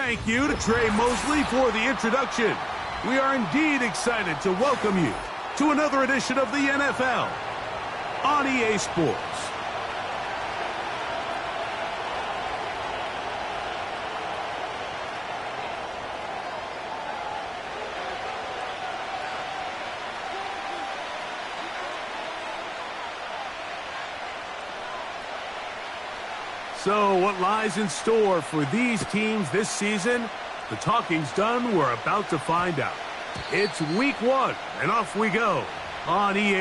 Thank you to Trey Mosley for the introduction. We are indeed excited to welcome you to another edition of the NFL on EA Sports. So what lies in store for these teams this season? The talking's done. We're about to find out. It's week 1, and off we go on EA.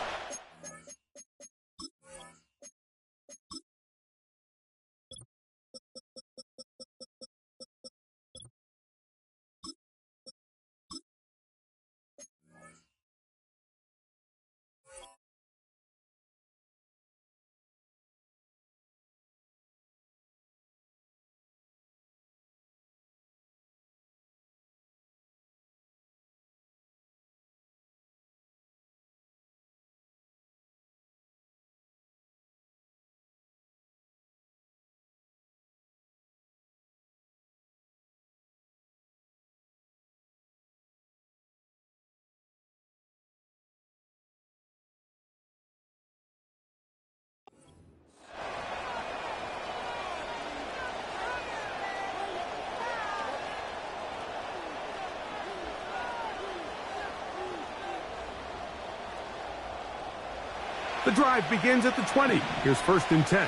The drive begins at the 20. Here's 1st and 10.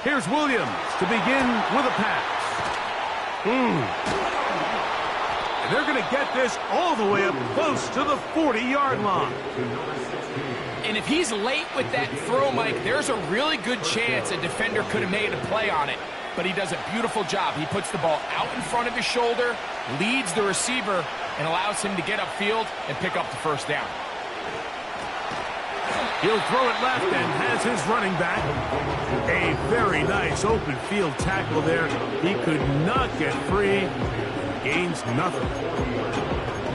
Here's Williams to begin with a pass. And they're going to get this all the way up close to the 40-yard line. And if he's late with that throw, Mike, there's a really good chance a defender could have made a play on it. But he does a beautiful job. He puts the ball out in front of his shoulder, leads the receiver, and allows him to get upfield and pick up the 1st down. He'll throw it left and has his running back. A very nice open field tackle there. He could not get free. Gains nothing.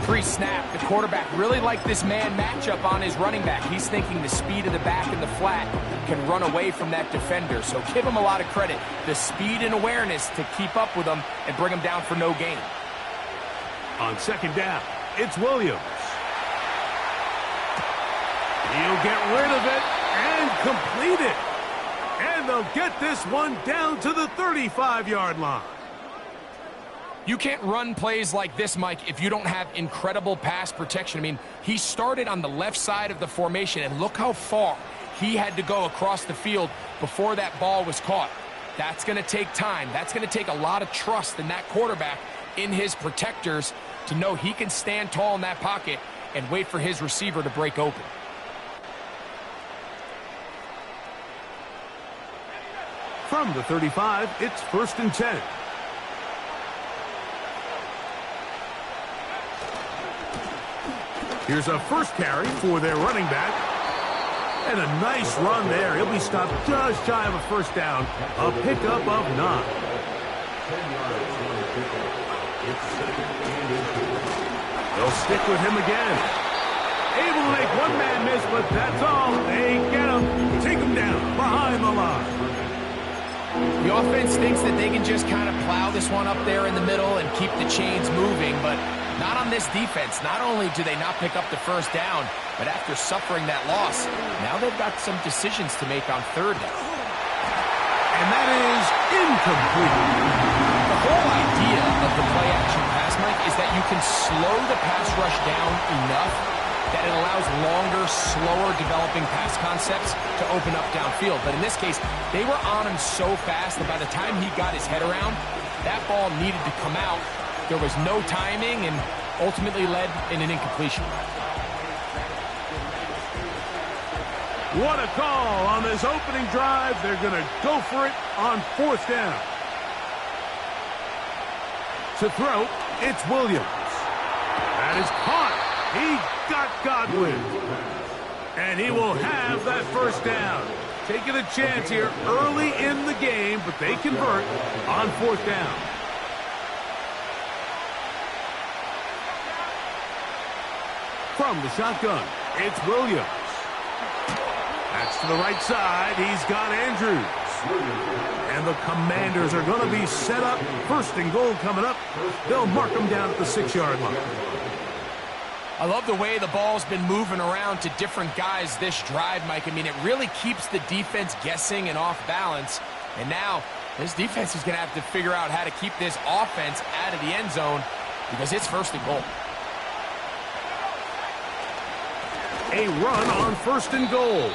Pre-snap, the quarterback really liked this man matchup on his running back. He's thinking the speed of the back in the flat can run away from that defender. So give him a lot of credit. The speed and awareness to keep up with him and bring him down for no gain. On 2nd down, it's Williams. He'll get rid of it and complete it. And they'll get this one down to the 35-yard line. You can't run plays like this, Mike, if you don't have incredible pass protection. I mean, he started on the left side of the formation, and look how far he had to go across the field before that ball was caught. That's going to take time. That's going to take a lot of trust in that quarterback, in his protectors, to know he can stand tall in that pocket and wait for his receiver to break open. From the 35, it's 1st and 10. Here's a 1st carry for their running back. And a nice run there. He'll be stopped just shy of a 1st down. A pickup of 9. They'll stick with him again. Able to make one man miss, but that's all. They get him. Take him down behind the line. The offense thinks that they can just kind of plow this one up there in the middle and keep the chains moving, but not on this defense. Not only do they not pick up the 1st down, but after suffering that loss, now they've got some decisions to make on 3rd down. And that is incomplete. The whole idea of the play-action pass, Mike, is that you can slow the pass rush down enough that it allows longer, slower developing pass concepts to open up downfield. But in this case, they were on him so fast that by the time he got his head around, that ball needed to come out. There was no timing and ultimately led in an incompletion. What a call on this opening drive. They're going to go for it on 4th down. To throw, it's Williams. That is caught. He got Godwin. And he will have that 1st down. Taking a chance here early in the game, but they convert on 4th down. From the shotgun, it's Williams. That's to the right side. He's got Andrews. And the Commanders are going to be set up. First and goal coming up. They'll mark them down at the 6-yard line. I love the way the ball's been moving around to different guys this drive, Mike. I mean, it really keeps the defense guessing and off balance. And now this defense is going to have to figure out how to keep this offense out of the end zone because it's first and goal. A run on first and goal.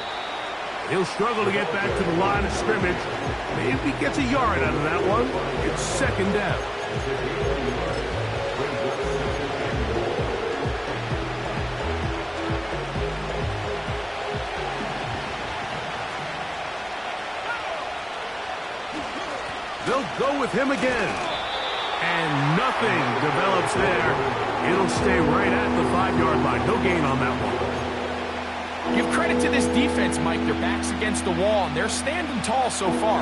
He'll struggle to get back to the line of scrimmage. Maybe gets a yard out of that one. It's second down. They'll go with him again. And nothing develops there. It'll stay right at the 5-yard line. No gain on that one. Give credit to this defense, Mike. Their back's against the wall, and they're standing tall so far.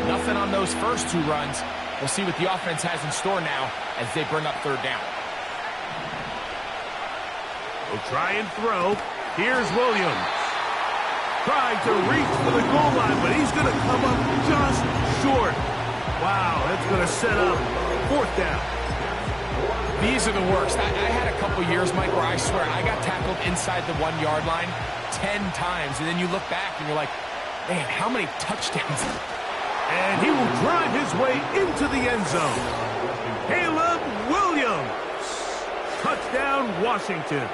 Nothing on those first 2 runs. We'll see what the offense has in store now as they bring up third down. We'll try and throw. Here's Williams. Trying to reach for the goal line, but he's going to come up just short. Wow, that's going to set up fourth down. These are the worst. I had a couple years, Mike, where I swear I got tackled inside the 1-yard line 10 times, and then you look back and you're like, man, how many touchdowns? And he will drive his way into the end zone. Caleb Williams. Touchdown, Washington.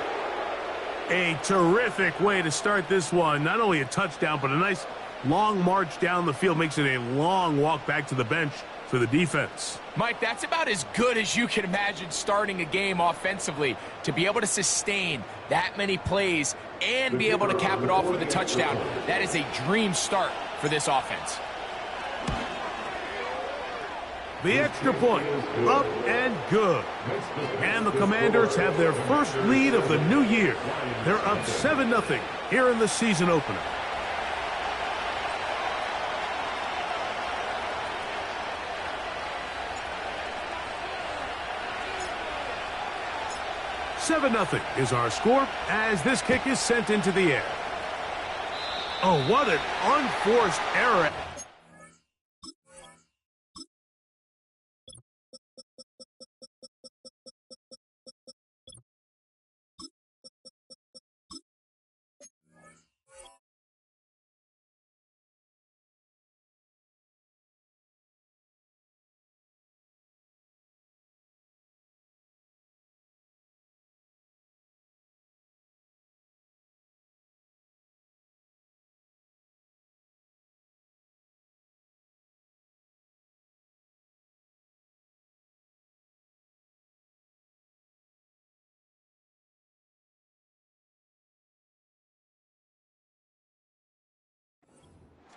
A terrific way to start this one. Not only a touchdown, but a nice long march down the field. Makes it a long walk back to the bench for the defense. Mike, that's about as good as you can imagine starting a game offensively. To be able to sustain that many plays and be able to cap it off with a touchdown, that is a dream start for this offense. The extra point, up and good. And the Commanders have their first lead of the new year. They're up 7-0 here in the season opener. $7-0 is our score as this kick is sent into the air. Oh, what an unforced error.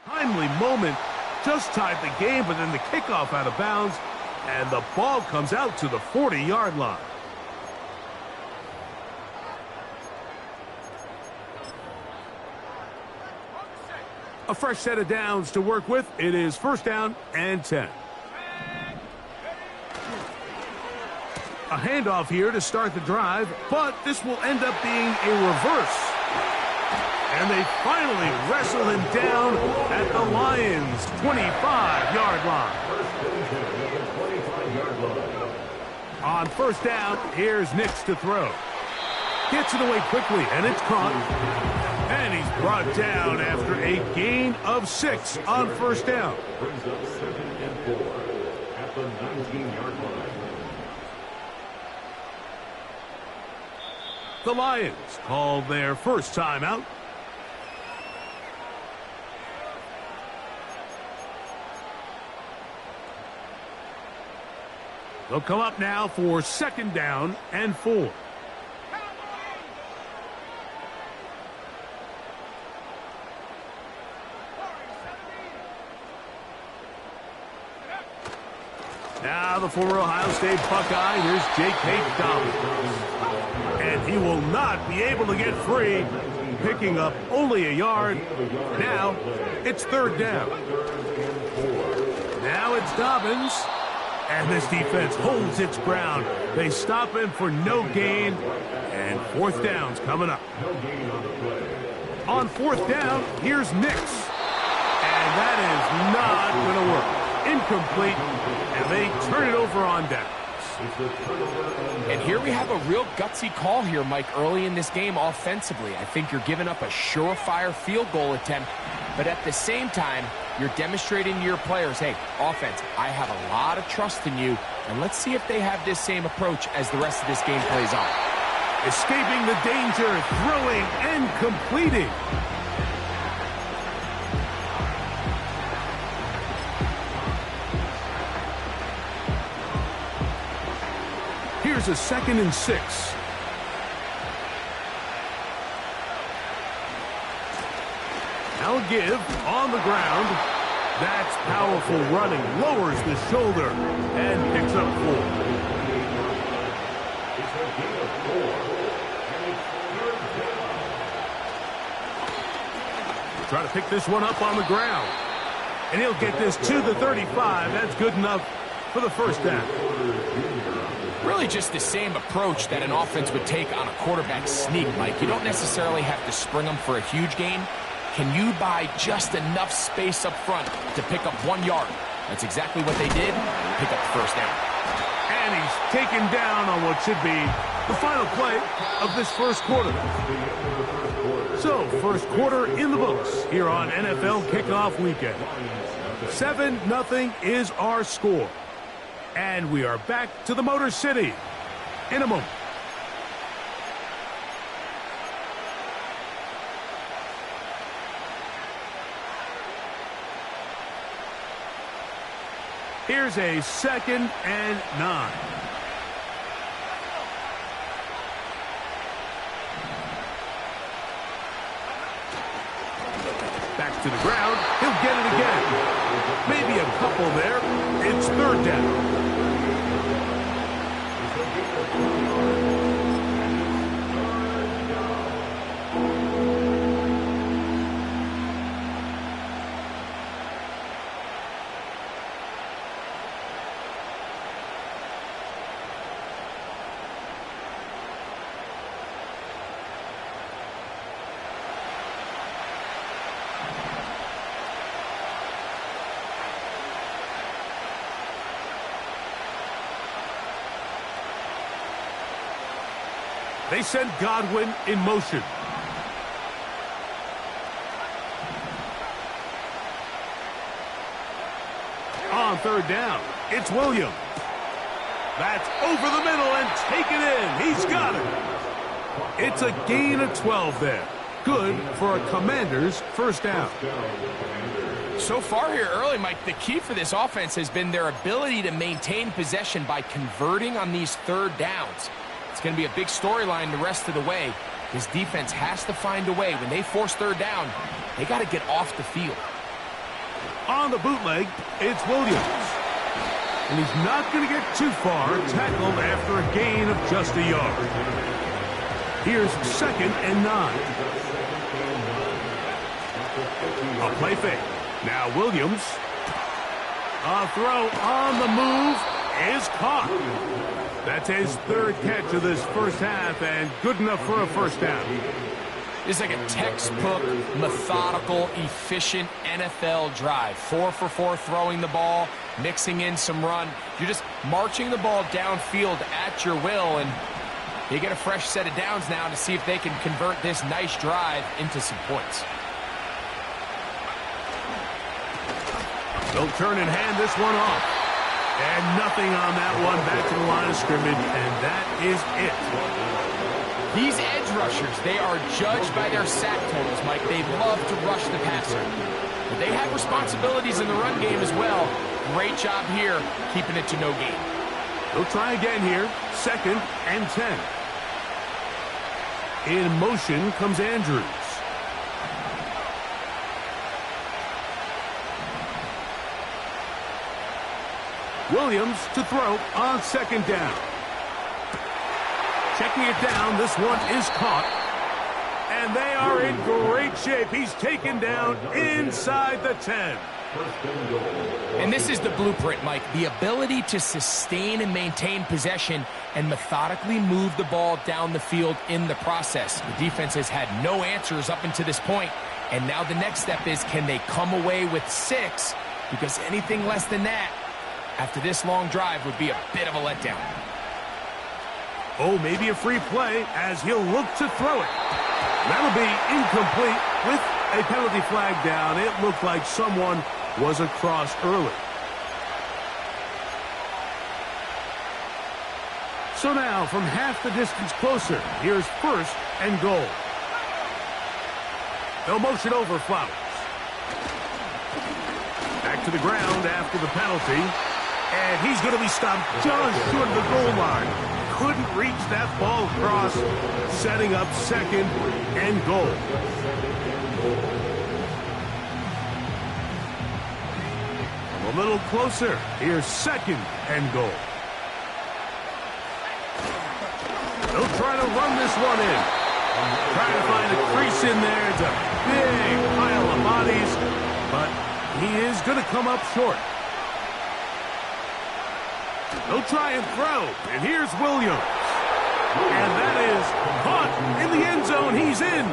Timely moment, just tied the game, but then the kickoff out of bounds, and the ball comes out to the 40-yard line. A fresh set of downs to work with. It is first down and 10. A handoff here to start the drive, but this will end up being a reverse. And they finally wrestle him down at the Lions' 25-yard line. On first down, here's Nix to throw. Gets it away quickly, and it's caught. And he's brought down after a gain of 6 on first down. Brings up 2nd and 4 at the 19-yard line. The Lions called their first timeout. They'll come up now for second down and 4. Now the former Ohio State Buckeye, here's J.K. Dobbins. And he will not be able to get free, picking up only a yard. Now it's third down. Now it's Dobbins. And this defense holds its ground. They stop him for no gain. And fourth down's coming up. On fourth down, here's Nix. And And that is not going to work. Incomplete, and they turn it over on downs. And here we have a real gutsy call here, Mike, early in this game offensively. I think you're giving up a surefire field goal attempt, but at the same time, you're demonstrating to your players, hey, offense, I have a lot of trust in you, and let's see if they have this same approach as the rest of this game plays on. Escaping the danger, throwing and completing. Here's a 2nd and 6. Now give on the ground. That's powerful running. Lowers the shoulder and picks up 4. Try to pick this one up on the ground. And he'll get this to the 35. That's good enough for the first down. Really just the same approach that an offense would take on a quarterback sneak, Mike. You don't necessarily have to spring them for a huge gain. Can you buy just enough space up front to pick up 1 yard? That's exactly what they did. Pick up the first down. And he's taken down on what should be the final play of this first quarter. So, first quarter in the books here on NFL Kickoff Weekend. 7-0 is our score. And we are back to the Motor City in a moment. Here's a 2nd and 9. Back to the ground. He'll get it again. Maybe a couple there. It's 3rd down. They send Godwin in motion. On 3rd down, it's Williams. That's over the middle and taken in. He's got it. It's a gain of 12 there. Good for a Commander's first down. So far here early, Mike, the key for this offense has been their ability to maintain possession by converting on these 3rd downs. It's going to be a big storyline the rest of the way. This defense has to find a way. When they force 3rd down, they got to get off the field. On the bootleg, it's Williams. And he's not going to get too far, tackled after a gain of just a yard. Here's 2nd and 9. A play fake. Now Williams. A throw on the move is caught. That's his 3rd catch of this first half, and good enough for a first down. It's like a textbook, methodical, efficient NFL drive. 4 for 4 throwing the ball, mixing in some run. You're just marching the ball downfield at your will, and they get a fresh set of downs now to see if they can convert this nice drive into some points. They'll turn and hand this one off. And nothing on that one, back to the line of scrimmage, and that is it. These edge rushers, they are judged by their sack totals, Mike. They love to rush the passer. But they have responsibilities in the run game as well. Great job here, keeping it to no gain. They'll try again here, 2nd and 10. In motion comes Andrews. Williams to throw on 2nd down. Checking it down, this one is caught. And they are in great shape. He's taken down inside the 10. First and goal. And this is the blueprint, Mike. The ability to sustain and maintain possession and methodically move the ball down the field in the process. The defense has had no answers up until this point, and now the next step is, can they come away with 6? Because anything less than that, after this long drive, would be a bit of a letdown. Oh, maybe a free play as he'll look to throw it. That'll be incomplete with a penalty flag down. It looked like someone was across early. So now, from half the distance closer, here's first and goal. They'll motion over Flowers. Back to the ground after the penalty. And he's going to be stopped just short of the goal line. Couldn't reach that ball across, setting up second and goal. A little closer. Here's second and goal. They'll try to run this one in. Trying to find a crease in there. It's a big pile of bodies, but he is going to come up short. They'll try and throw, and here's Williams. And that is caught in the end zone. He's in.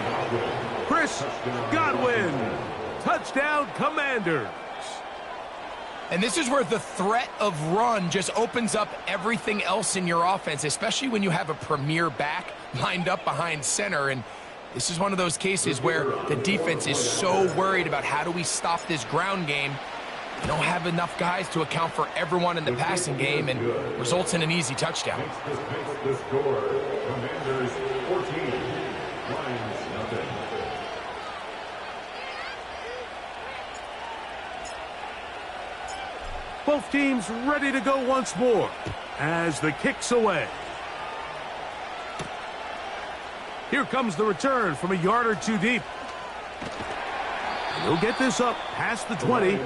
Chris Godwin. Touchdown, Commanders. And this is where the threat of run just opens up everything else in your offense, especially when you have a premier back lined up behind center. And this is one of those cases where the defense is so worried about how do we stop this ground game. They don't have enough guys to account for everyone in the passing game, and results in an easy touchdown. The score, Commanders 14, Lions nothing. Both teams ready to go once more as the kick's away. Here comes the return from a yard or two deep. They'll get this up past the 20.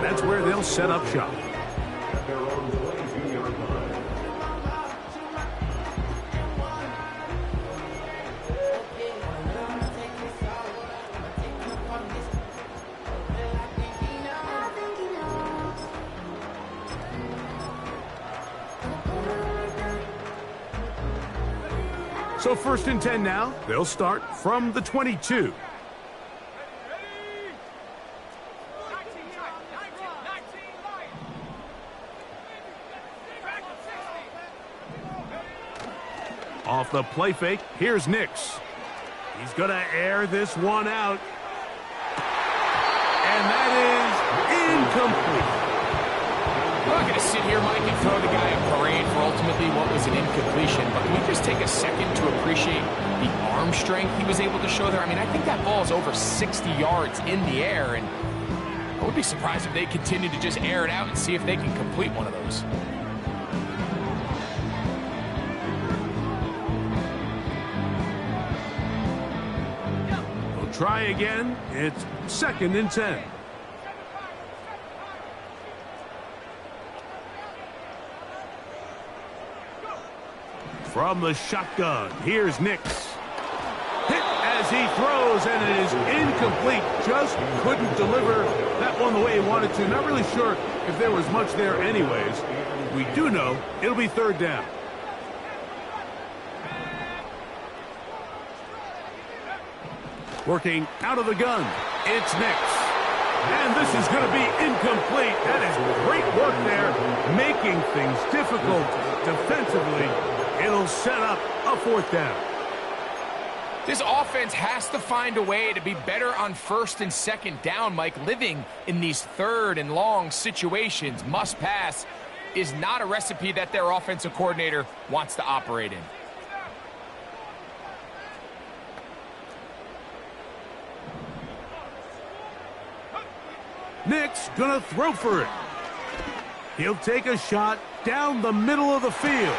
That's where they'll set up shop. At their own 22-yard line. So first and 10 now. They'll start from the 22. Off the play fake, here's Nix. He's going to air this one out. And that is incomplete. I'm not going to sit here, Mike, and throw the guy a parade for ultimately what was an incompletion, but can we just take a second to appreciate the arm strength he was able to show there? I mean, I think that ball is over 60 yards in the air, and I would be surprised if they continue to just air it out and see if they can complete one of those. Try again. It's second and 10. From the shotgun, here's Nix. Hit as he throws, and it is incomplete. Just couldn't deliver that one the way he wanted to. Not really sure if there was much there anyways. We do know it'll be third down. Working out of the gun, it's Nix. And this is going to be incomplete. That is great work there, making things difficult defensively. It'll set up a fourth down. This offense has to find a way to be better on first and second down, Mike. Living in these third and long situations, must pass, is not a recipe that their offensive coordinator wants to operate in. Nix gonna throw for it. He'll take a shot down the middle of the field.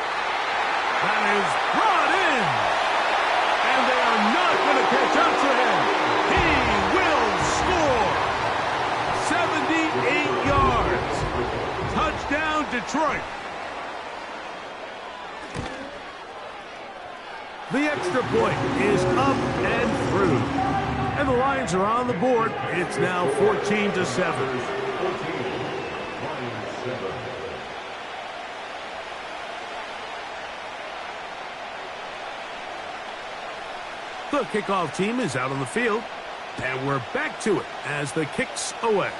That is brought in. And they are not gonna catch up to him. He will score. 78 yards. Touchdown, Detroit. The extra point is up and through. And the Lions are on the board. It's now 14-7. The kickoff team is out on the field, and we're back to it as the kick's away.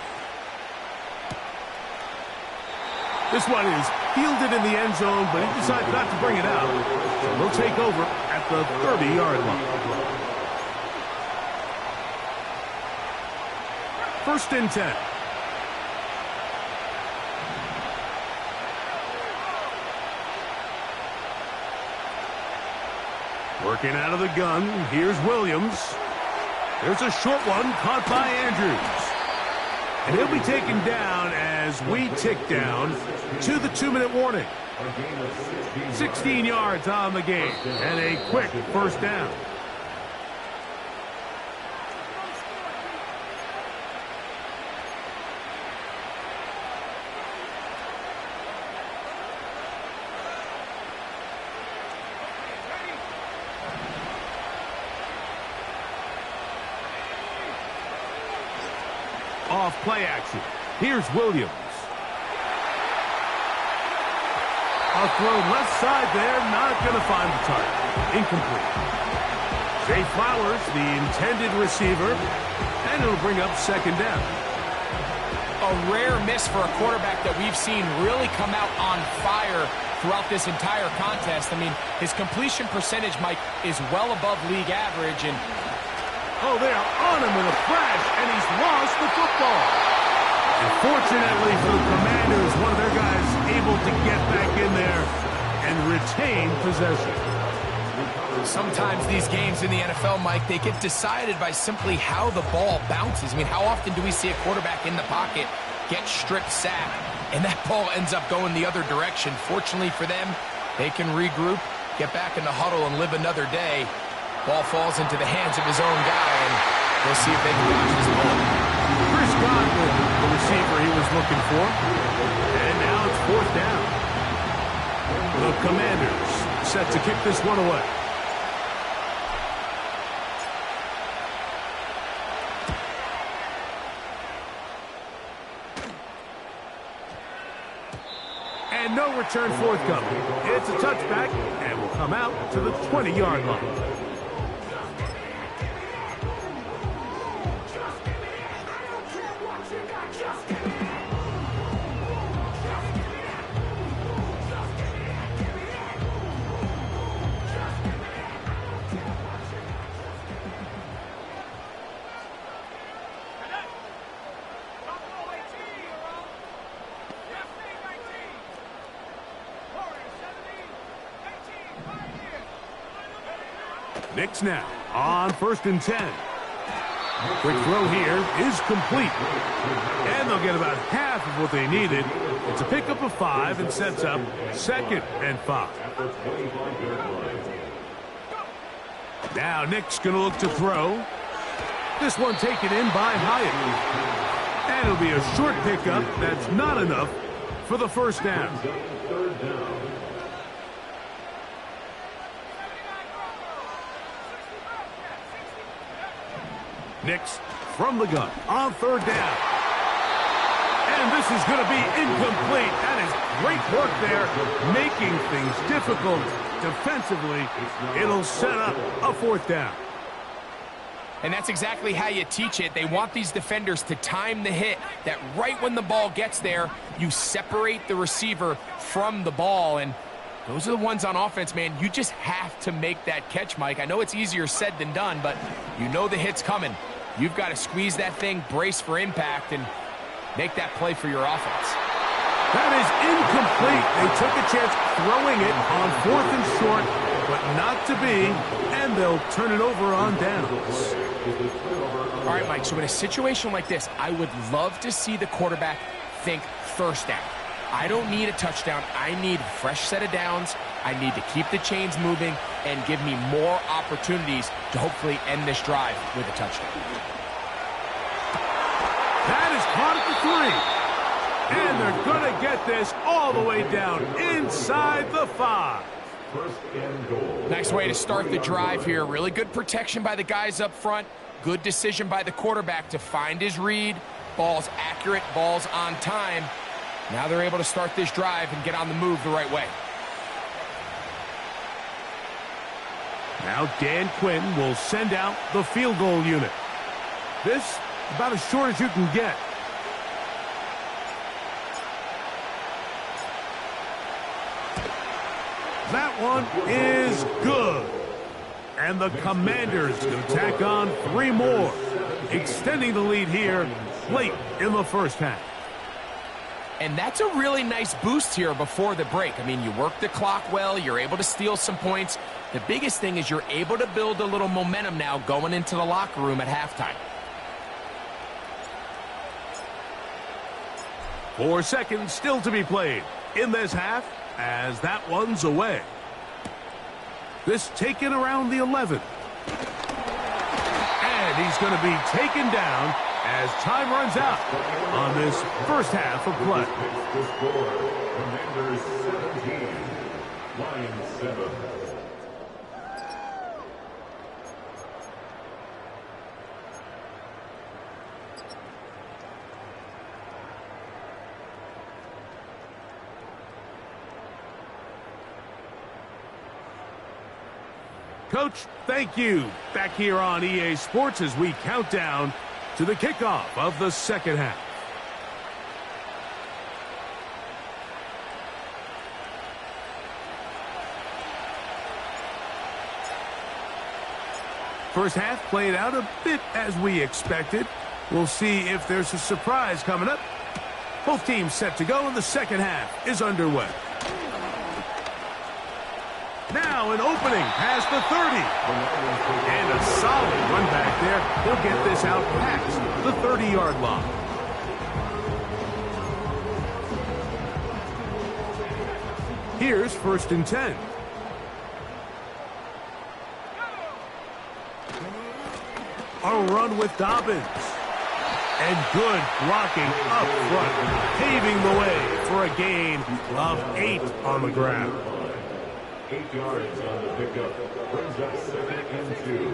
This one is fielded in the end zone, but he decides not to bring it out. So they'll take over at the 30-yard line. First and 10. Working out of the gun, here's Williams. There's a short one caught by Andrews. And he'll be taken down as we tick down to the 2-minute warning. 16 yards on the game and a quick first down. Off play action. Here's Williams. A throw left side there, not going to find the target. Incomplete. Zay Flowers, the intended receiver, and it'll bring up second down. A rare miss for a quarterback that we've seen really come out on fire throughout this entire contest. I mean, his completion percentage, Mike, is well above league average, and oh, they are on him in a flash, and he's lost the football. And fortunately for the Commanders, one of their guys able to get back in there and retain possession. Sometimes these games in the NFL, Mike, they get decided by simply how the ball bounces. I mean, how often do we see a quarterback in the pocket get strip sacked, and that ball ends up going the other direction? Fortunately for them, they can regroup, get back in the huddle, and live another day. Ball falls into the hands of his own guy, and we'll see if they can watch this ball. Chris Godwin, the receiver he was looking for. And now it's fourth down. The Commanders set to kick this one away. And no return forthcoming. It's a touchback, and will come out to the 20-yard line. Knicks now on first and 10. Quick throw here is complete. And they'll get about half of what they needed. It's a pickup of 5 and sets up second and 5. Now Knicks going to look to throw. This one taken in by Hyatt. And it'll be a short pickup that's not enough for the first down. Knicks from the gun on third down. And this is going to be incomplete. That is great work there, making things difficult defensively. It'll set up a fourth down. And that's exactly how you teach it. They want these defenders to time the hit, that right when the ball gets there, you separate the receiver from the ball. And those are the ones on offense, man. You just have to make that catch, Mike. I know it's easier said than done, but you know the hit's coming. You've got to squeeze that thing, brace for impact, and make that play for your offense. That is incomplete. They took a chance throwing it on fourth and short, but not to be, and they'll turn it over on downs. All right, Mike, so in a situation like this, I would love to see the quarterback think first down. I don't need a touchdown. I need a fresh set of downs. I need to keep the chains moving and give me more opportunities to hopefully end this drive with a touchdown. That is caught at the 3. And they're going to get this all the way down inside the 5. First and goal. Nice way to start the drive here. Really good protection by the guys up front. Good decision by the quarterback to find his read. Ball's accurate, ball's on time. Now they're able to start this drive and get on the move the right way. Now Dan Quinn will send out the field goal unit. This about as short as you can get. That one is good. And the Commanders can tack on 3 more, extending the lead here late in the first half. And that's a really nice boost here before the break. I mean, you work the clock well, you're able to steal some points. The biggest thing is you're able to build a little momentum now going into the locker room at halftime. 4 seconds still to be played in this half as that one's away. This taken around the 11. And he's going to be taken down as time runs out on this first half of play. The score, Commanders 17, Lions 7. Coach, thank you. Back here on EA Sports as we count down to the kickoff of the second half. First half played out a bit as we expected. We'll see if there's a surprise coming up. Both teams set to go and the second half is underway. Now an opening past the 30. And a solid run back there. He'll get this out past the 30-yard line. Here's 1st and 10. A run with Dobbins. And good blocking up front, paving the way for a gain of 8 on the ground. 8 yards on the pickup. Brings up 2nd and 2.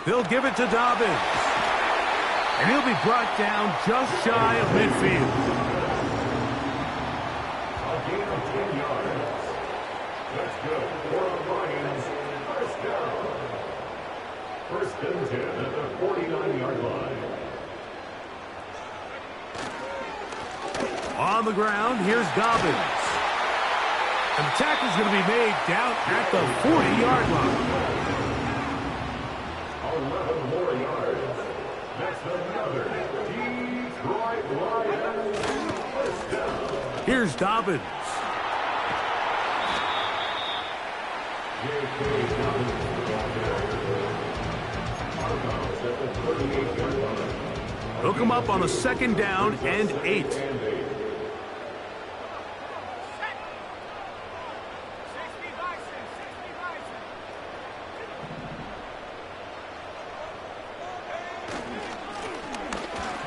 They'll give it to Dobbins. And he'll be brought down just shy of midfield. A gain of 10 yards. That's good for the Lions. First down. 1st and 10 at the 49-yard line. On the ground, here's Dobbins. And the tackle's going to be made down at the 40-yard line. 11 more yards. That's another Detroit Lions first down. Here's Dobbins. J.K. Dobbins with the ball there. Out at the 38-yard line. Hook him up on a 2nd down and 8.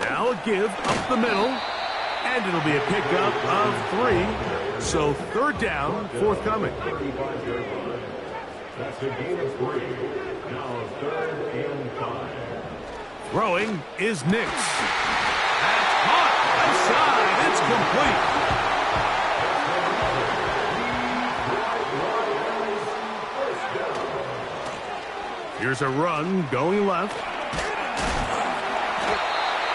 Now a give up the middle, and it'll be a pickup of 3. So 3rd down, forthcoming. 35-yard line. That's a gain of 3. Now 3rd and 5. Throwing is Nix. That's caught outside. It's complete. Here's a run going left.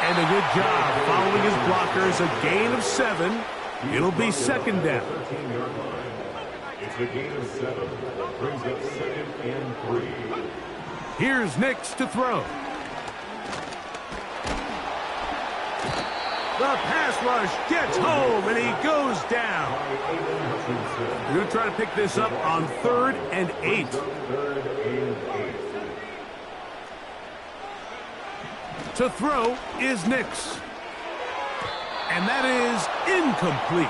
And a good job following his blockers. A gain of 7. It'll be 2nd down. 13-yard line. It's a gain of 7. Brings up 2nd and 3. Here's Nix to throw. The pass rush gets home, and he goes down. We're going to try to pick this up on 3rd and 8. 3rd and 8. To throw is Nix. And that is incomplete.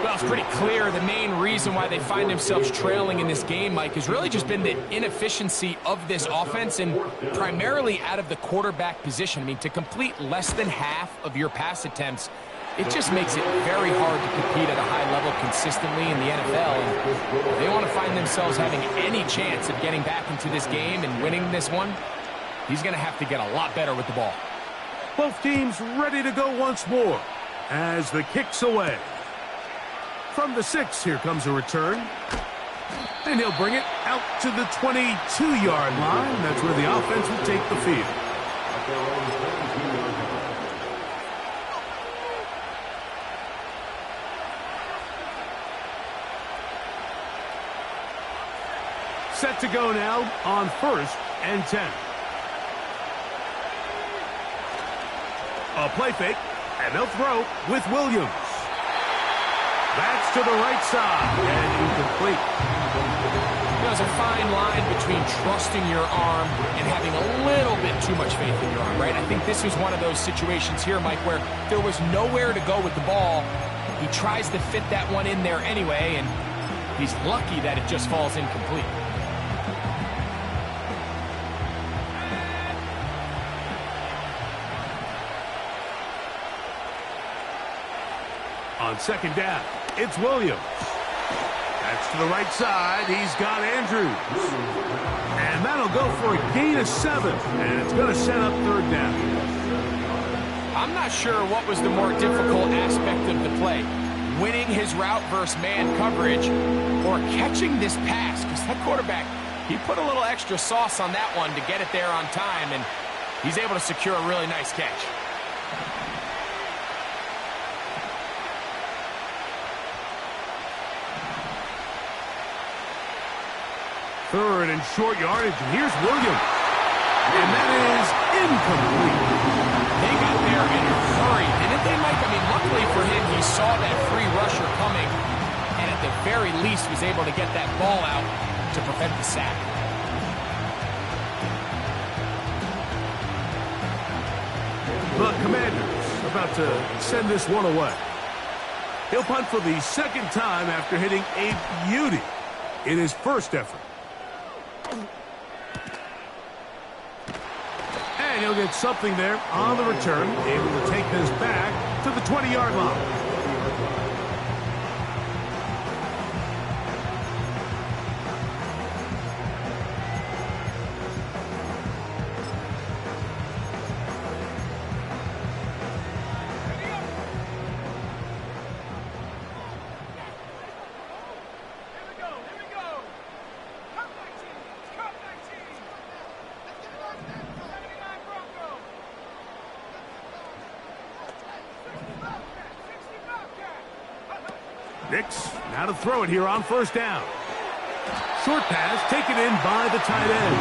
Well, it's pretty clear the main reason why they find themselves trailing in this game, Mike, has really just been the inefficiency of this offense and primarily out of the quarterback position. I mean, to complete less than half of your pass attempts, it just makes it very hard to compete at a high level consistently in the NFL. And if they want to find themselves having any chance of getting back into this game and winning this one, he's going to have to get a lot better with the ball. Both teams ready to go once more as the kick's away. From the 6, here comes a return. And he'll bring it out to the 22-yard line. That's where the offense will take the field. Set to go now on 1st and 10. A play fake, and they'll throw with Williams. That's to the right side, and incomplete. There's a fine line between trusting your arm and having a little bit too much faith in your arm, right? I think this is one of those situations here, Mike, where there was nowhere to go with the ball. He tries to fit that one in there anyway, and he's lucky that it just falls incomplete. On 2nd down, it's Williams. That's to the right side. He's got Andrews. And that'll go for a gain of 7. And it's going to set up 3rd down. I'm not sure what was the more difficult aspect of the play. Winning his route versus man coverage or catching this pass. Because that quarterback, he put a little extra sauce on that one to get it there on time. And he's able to secure a really nice catch. 3rd and short yardage, and here's Williams. And that is incomplete. They got there in a hurry, didn't they, Mike? I mean, luckily for him, he saw that free rusher coming, and at the very least was able to get that ball out to prevent the sack. The Commanders about to send this one away. He'll punt for the 2nd time after hitting a beauty in his first effort. And he'll get something there on the return, able to take this back to the 20-yard line. Nix, now to throw it here on 1st down. Short pass taken in by the tight end.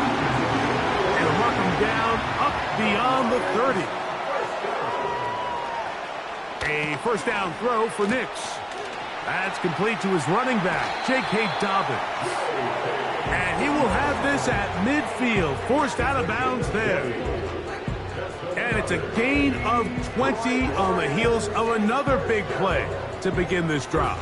And he'll knock him down up beyond the 30. A 1st down throw for Nix. That's complete to his running back, J.K. Dobbins. And he will have this at midfield, forced out of bounds there. And it's a gain of 20 on the heels of another big play to begin this drive.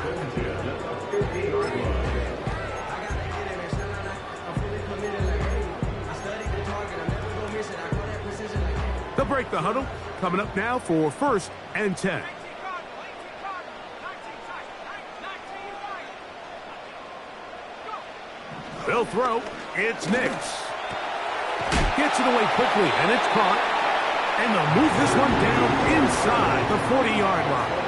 They'll break the huddle. Coming up now for 1st and 10. They'll throw. It's Nix. Gets it away quickly, and it's caught. And they'll move this one down inside the 40-yard line.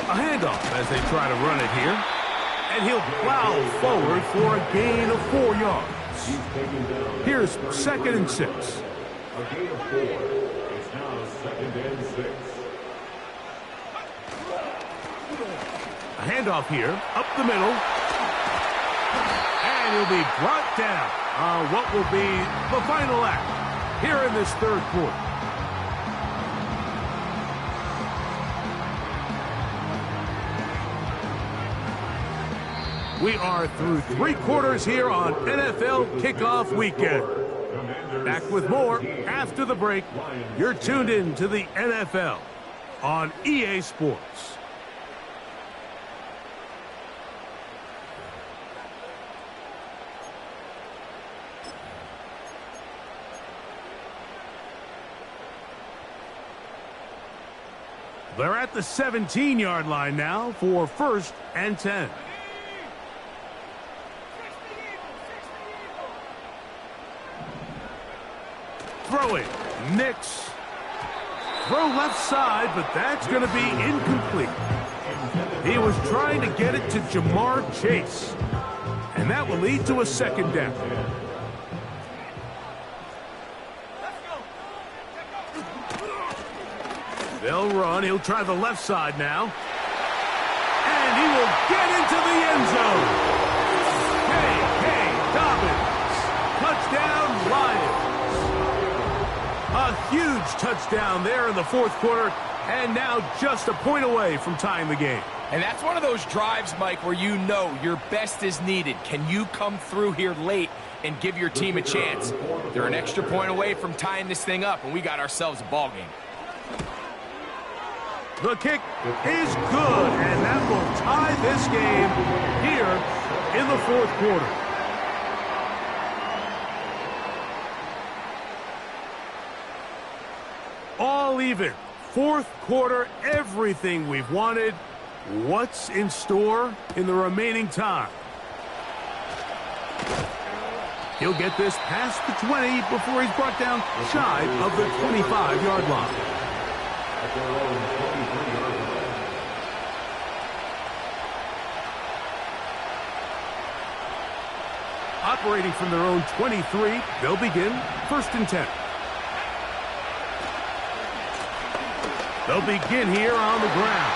A handoff as they try to run it here. And he'll plow forward for a gain of 4 yards. Here's 2nd and 6. A gain of 4. It's now 2nd and 6. A handoff here, up the middle. And he'll be brought down on what will be the final act here in this 3rd quarter. We are through 3 quarters here on NFL Kickoff Weekend. Back with more after the break. You're tuned in to the NFL on EA Sports. They're at the 17-yard line now for 1st and 10. Throwing, Nix. Throw left side, but that's going to be incomplete. He was trying to get it to Jamar Chase, and that will lead to a 2nd down. They'll run. He'll try the left side now. And he will get into the end zone. Hey, Dobbins. Touchdown, Lions. A huge touchdown there in the 4th quarter, and now just a point away from tying the game. And that's one of those drives, Mike, where you know your best is needed. Can you come through here late and give your team a chance? They're an extra point away from tying this thing up, and we got ourselves a ball game. The kick is good, and that will tie this game here in the 4th quarter. All even. 4th quarter, everything we've wanted. What's in store in the remaining time? He'll get this past the 20 before he's brought down shy of the 25-yard line. Operating from their own 23, they'll begin 1st and 10. They'll begin here on the ground.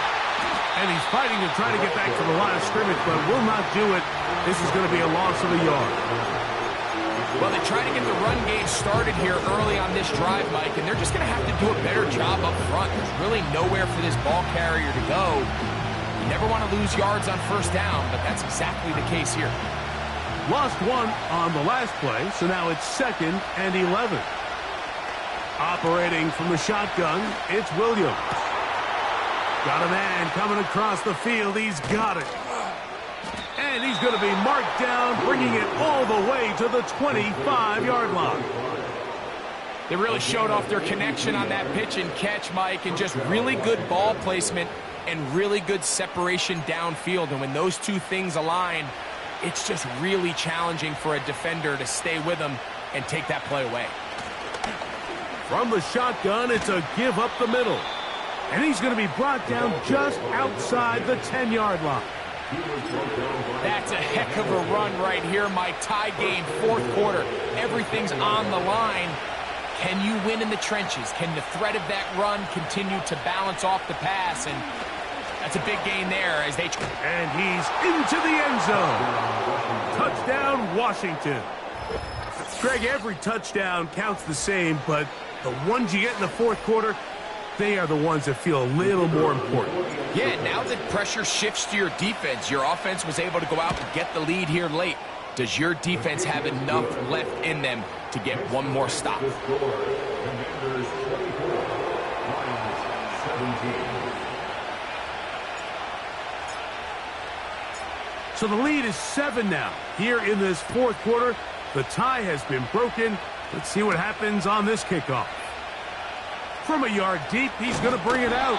And he's fighting to try to get back to the line of scrimmage, but will not do it. This is going to be a loss of a yard. Well, they try to get the run game started here early on this drive, Mike, and they're just going to have to do a better job up front. There's really nowhere for this ball carrier to go. You never want to lose yards on 1st down, but that's exactly the case here. Lost 1 on the last play, so now it's 2nd and 11. Operating from the shotgun, it's Williams. Got a man coming across the field. He's got it. And he's going to be marked down, bringing it all the way to the 25-yard line. They really showed off their connection on that pitch and catch, Mike, and just really good ball placement and really good separation downfield. And when those two things align, it's just really challenging for a defender to stay with them and take that play away. From the shotgun, it's a give up the middle. And he's going to be brought down just outside the 10-yard line. That's a heck of a run right here, Mike. Tie game, 4th quarter. Everything's on the line. Can you win in the trenches? Can the threat of that run continue to balance off the pass? And that's a big gain there as they... And he's into the end zone. Touchdown, Washington. Greg, every touchdown counts the same, but the ones you get in the 4th quarter, they are the ones that feel a little more important. Yeah, now that pressure shifts to your defense, your offense was able to go out and get the lead here late. Does your defense have enough left in them to get one more stop? So the lead is 7 now. Here in this 4th quarter, the tie has been broken. Let's see what happens on this kickoff. From a yard deep, he's going to bring it out.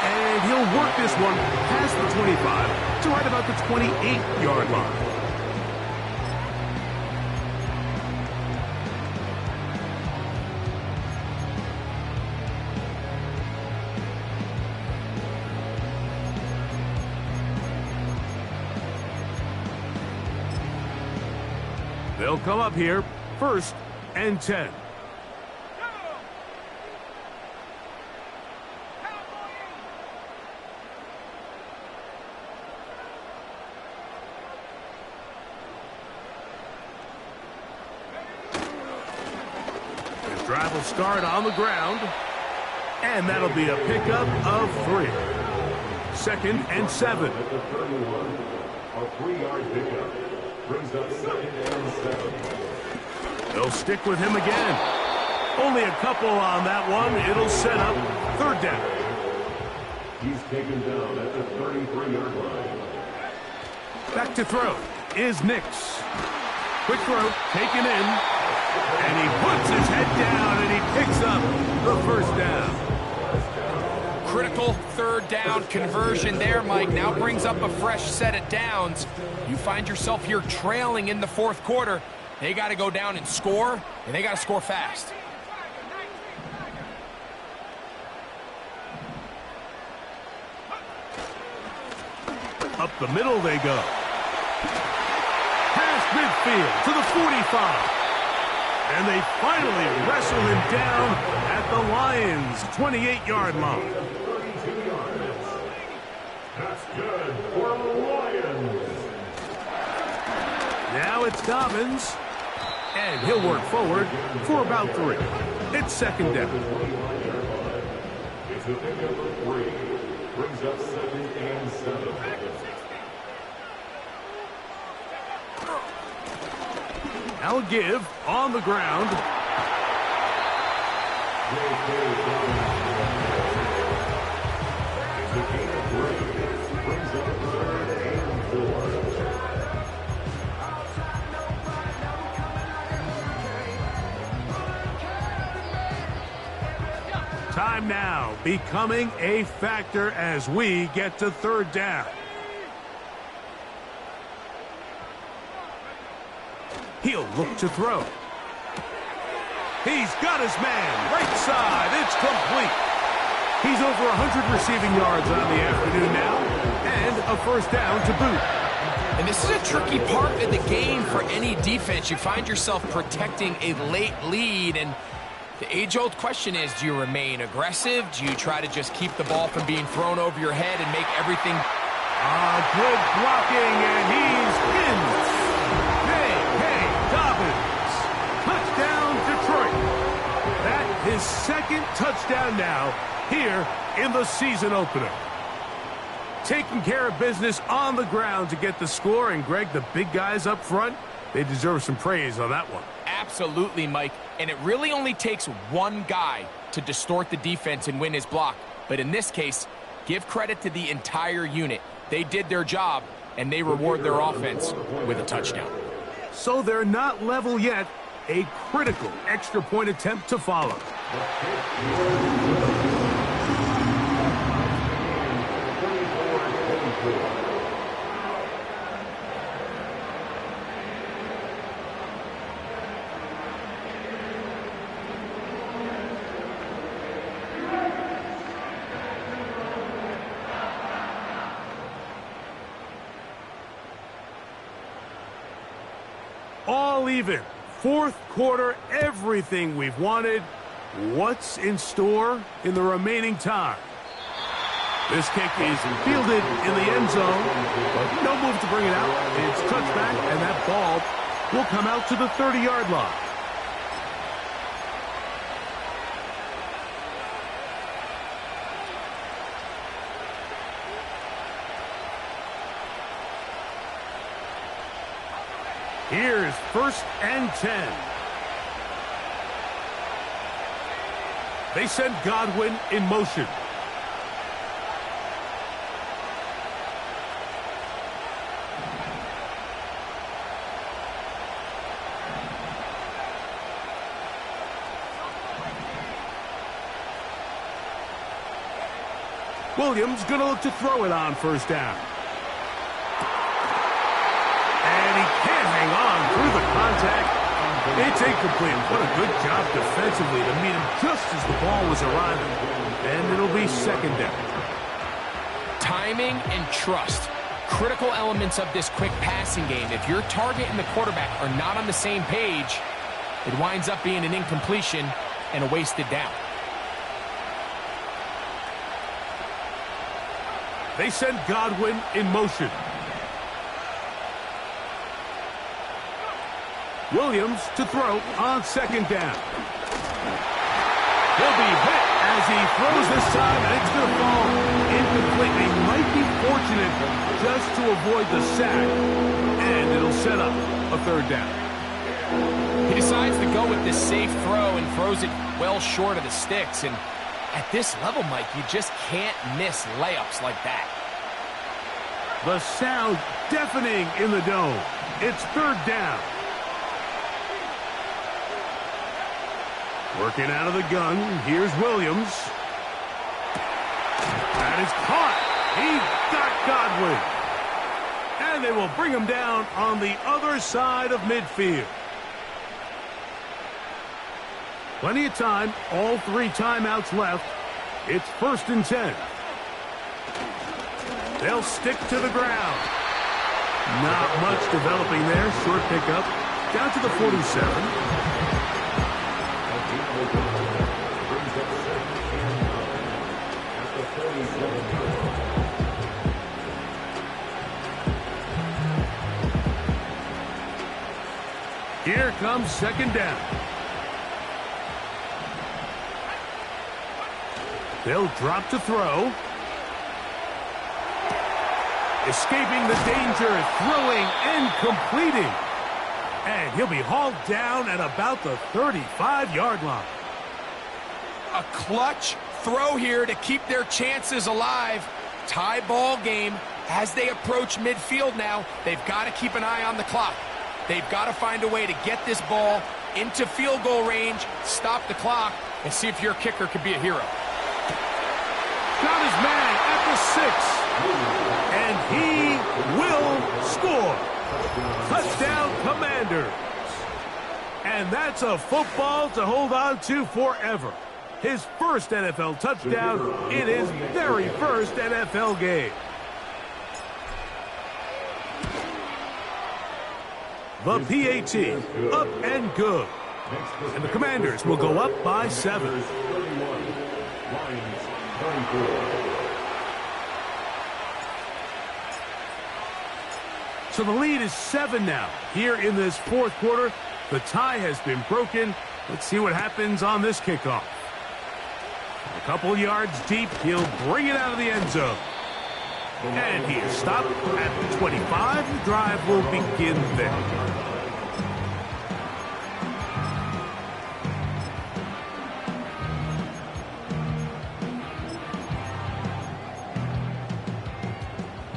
And he'll work this one past the 25 to right about the 28-yard line. They'll come up here, 1st and 10. The drive will start on the ground, and that'll be a pickup of 3. 2nd and 7. At the 31, a 3-yard pickup brings up 2nd and 7. They'll stick with him again. Only a couple on that one. It'll set up third down. He's taken down at the 33-yard line. Back to throw is Nix. Quick throw, taken in. And he puts his head down and he picks up the first down. Critical third down conversion there, Mike. Now brings up a fresh set of downs. You find yourself here trailing in the fourth quarter. They got to go down and score, and they got to score fast. Up the middle they go. Past midfield to the 45. And they finally wrestle him down at the Lions' 28-yard line. 32 yards. That's good for the Lions. Now it's Dobbins. And he'll work forward for about 3. It's second down. It's a pick up of 3. Brings up 2nd and 7. Now a give on the ground. It's a gain of 3. Brings up 3rd and 4. Time now becoming a factor as we get to third down. He'll look to throw. He's got his man. Right side. It's complete. He's over 100 receiving yards on the afternoon now. And a first down to boot. And this is a tricky part of the game for any defense. You find yourself protecting a late lead, and the age-old question is, do you remain aggressive? Do you try to just keep the ball from being thrown over your head and make everything... Good blocking, and he's in. Hey, Dobbins. Touchdown, Detroit. That his second touchdown now here in the season opener. Taking care of business on the ground to get the score, and Greg, the big guys up front, they deserve some praise on that one. Absolutely, Mike. And it really only takes one guy to distort the defense and win his block. But in this case, give credit to the entire unit. They did their job, and they reward their offense with a touchdown. So they're not level yet. A critical extra point attempt to follow. All even. Fourth quarter, everything we've wanted. What's in store in the remaining time? This kick is fielded in the end zone, but no move to bring it out. It's touchback, and that ball will come out to the 30-yard line. Here's 1st and 10. They send Godwin in motion. Williams going to look to throw it on 1st down. Hang on through the contact. It's incomplete. What a good job defensively to meet him just as the ball was arriving. And it'll be 2nd down. Timing and trust. Critical elements of this quick passing game. If your target and the quarterback are not on the same page, it winds up being an incompletion and a wasted down. They send Godwin in motion. Williams to throw on 2nd down. He'll be hit as he throws this time, and it's going to fall incomplete. He might be fortunate just to avoid the sack, and it'll set up a 3rd down. He decides to go with this safe throw and throws it well short of the sticks. And at this level, Mike, you just can't miss layups like that. The sound deafening in the dome. It's third down. Working out of the gun, here's Williams. That is caught. He got Godwin. And they will bring him down on the other side of midfield. Plenty of time, all 3 timeouts left. It's 1st and 10. They'll stick to the ground. Not much developing there. Short pickup. Down to the 47. Here comes 2nd down. They'll drop to throw. Escaping the danger, throwing and completing. And he'll be hauled down at about the 35-yard line. A clutch throw here to keep their chances alive. Tie ball game as they approach midfield now. They've got to keep an eye on the clock. They've got to find a way to get this ball into field goal range, stop the clock, and see if your kicker can be a hero. Got his man at the 6. And he will score. Touchdown, Commanders. And that's a football to hold on to forever. His first NFL touchdown in his very first NFL game. The PAT, up and good. And the Commanders will go up by 7. So the lead is 7 now. Here in this 4th quarter, the tie has been broken. Let's see what happens on this kickoff. A couple yards deep, he'll bring it out of the end zone. And he is stopped at the 25. The drive will begin there.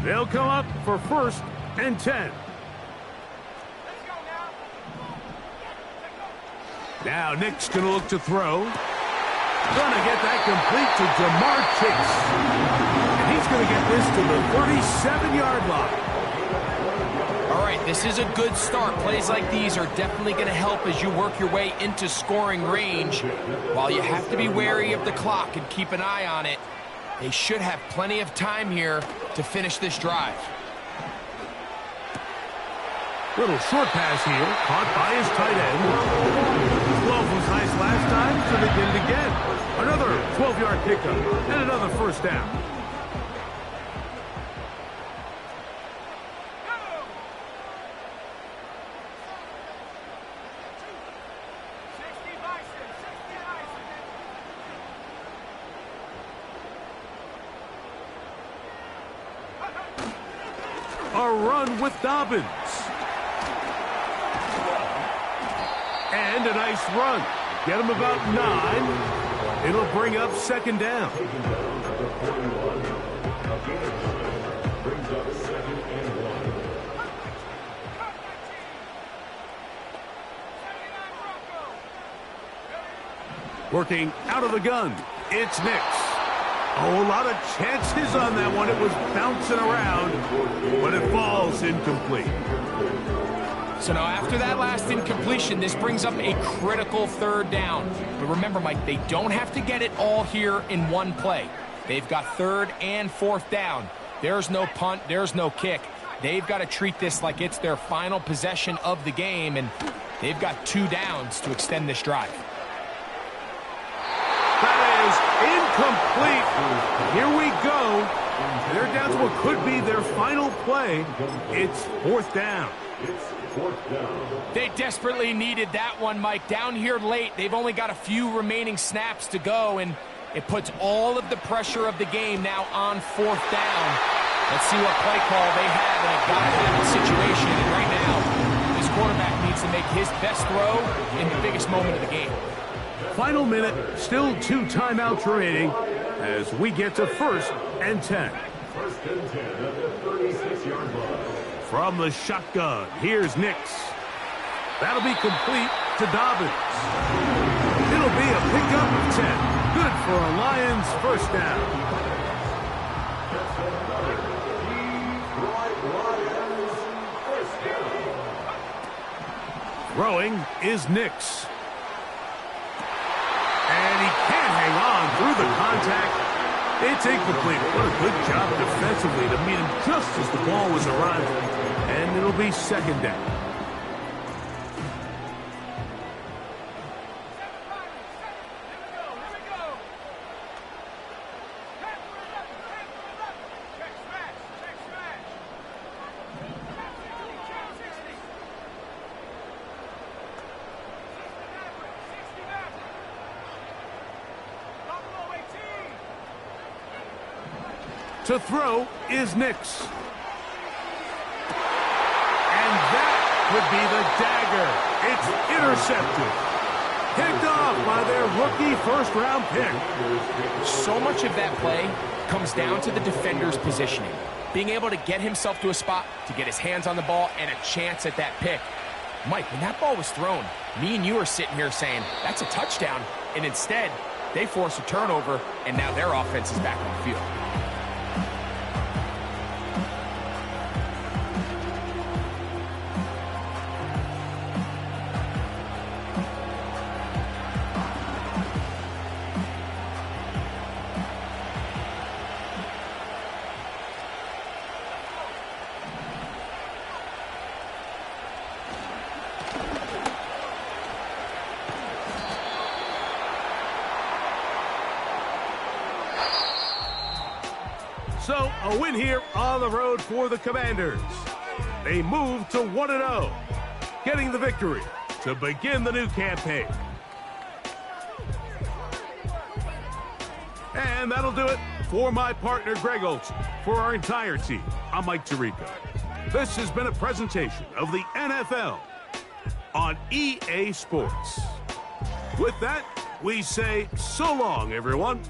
They'll come up for 1st and 10. Now Nick's going to look to throw. Going to get that complete to Jamar Chase. And he's going to get this to the 37-yard line. All right, this is a good start. Plays like these are definitely going to help as you work your way into scoring range. While you have to be wary of the clock and keep an eye on it, they should have plenty of time here to finish this drive. Little short pass here, caught by his tight end. 12 was nice last time, so they did it again. Another 12-yard pickup and another 1st down. A run with Dobbins. And a nice run. Get him about 9. It'll bring up 2nd down. Working out of the gun. It's Nix. Oh, a lot of chances on that one. It was bouncing around, but it falls incomplete. So now after that last incompletion, this brings up a critical 3rd down. But remember, Mike, they don't have to get it all here in one play. They've got 3rd and 4th down. There's no punt. There's no kick. They've got to treat this like it's their final possession of the game, and they've got 2 downs to extend this drive. That is incomplete. Here we go. They're down to what could be their final play. It's 4th down. They desperately needed that one, Mike. Down here late, they've only got a few remaining snaps to go, and it puts all of the pressure of the game now on 4th down. Let's see what play call they have in a got-to-have-it situation. And right now, this quarterback needs needs to make his best throw in the biggest moment of the game. Final minute, still 2 timeouts remaining as we get to 1st and 10. 1st and 10 at the 36-yard line. From the shotgun, here's Nix. That'll be complete to Dobbins. It'll be a pickup of 10. Good for a Lions first down. That's another Detroit Lions first down. Throwing is Nix. And he can't hang on through the contact. It's incomplete. What a good job defensively to meet him just as the ball was arriving. And it'll be 2nd down. To throw is Nix. And that could be the dagger. It's intercepted. Picked off by their rookie first-round pick. So much of that play comes down to the defender's positioning. Being able to get himself to a spot, to get his hands on the ball, and a chance at that pick. Mike, when that ball was thrown, me and you are sitting here saying, that's a touchdown. And instead, they force a turnover, and now their offense is back on the field. So, a win here on the road for the Commanders. They move to 1-0, getting the victory to begin the new campaign. And that'll do it for my partner, Greg Olson. For our entire team, I'm Mike Tirico. This has been a presentation of the NFL on EA Sports. With that, we say so long, everyone.